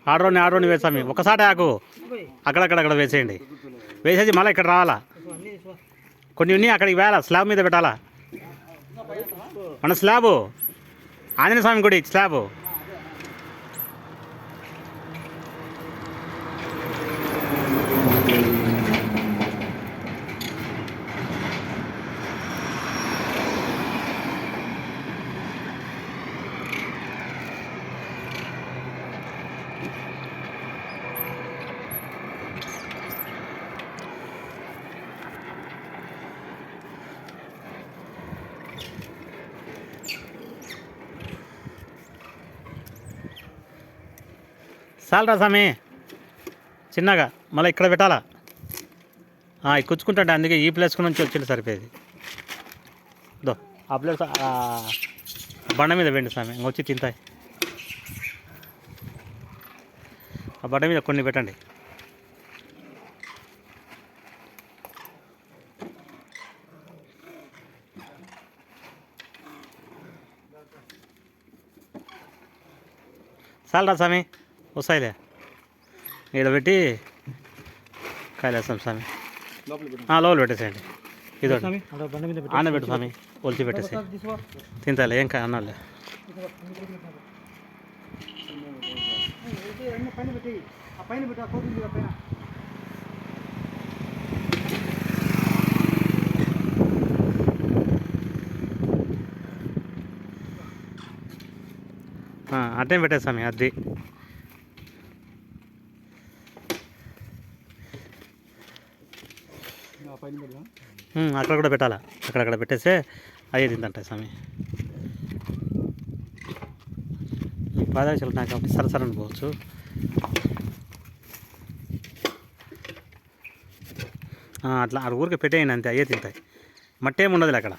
ఆడరోని వేసామి ఒకసారి ఆకు అక్కడక్కడ వేసేయండి. వేసేసి మళ్ళీ ఇక్కడ రావాలా. కొన్ని ఉన్నాయి అక్కడికి వేయాలా, స్లాబ్ మీద పెట్టాలా. మన స్లాబు ఆంజనేయ స్వామి గుడి స్లాబు. చాలరా స్వామి చిన్నగా మళ్ళీ ఇక్కడ పెట్టాలా. కూర్చుకుంటాంటే అందుకే ఈ ప్లేస్ నుంచి వచ్చింది సరిపోయేది. దో ఆ ప్లేస్ బండ మీద వెండి స్వామి వచ్చి తింటాయి. ఆ బండ మీద కొన్ని పెట్టండి. చాలరా స్వామి వస్తాయిలే. ఇక్కడ పెట్టి కాయలేస్తాం స్వామి. లోపల పెట్టేసేయండి. ఇదో ఆన పెట్టు స్వామి, ఒలిచి పెట్టేసి తింటాలే ఏం కాయ అన్నాలే. అట్టే పెట్టేస్తామి అది. అక్కడ కూడా పెట్టాలా, అక్కడక్కడ పెట్టేస్తే అయ్యే తిందంటాయి స్వామి. పాదరక్షలు నాకు కాబట్టి సరసరని పోవచ్చు. అట్లా ఆ ఊరికి పెట్టేయండి అంతే, అయ్యే తింటాయి. మట్టి ఏమి ఉండదులే అక్కడ.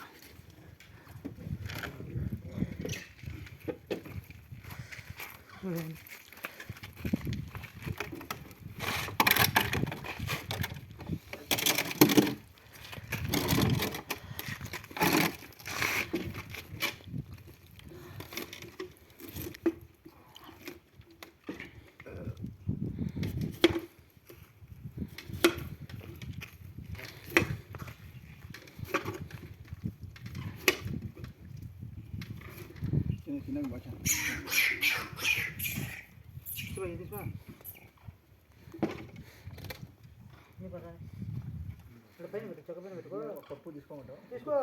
పప్పు తీసుకోమంటావు తీసుకో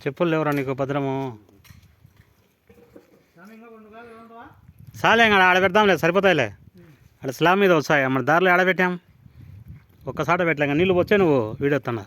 చెప్పులు లేవురా నీకు భద్రము. సాలే ఆడ పెడదాంలే సరిపోతాయిలే. అక్కడ స్లాబ్ మీద వస్తాయి మన దారిలో ఆడబెట్టాం. ఒక్కసాట పెట్టలేక నీళ్ళు వచ్చే నువ్వు వీడియోస్తున్నా.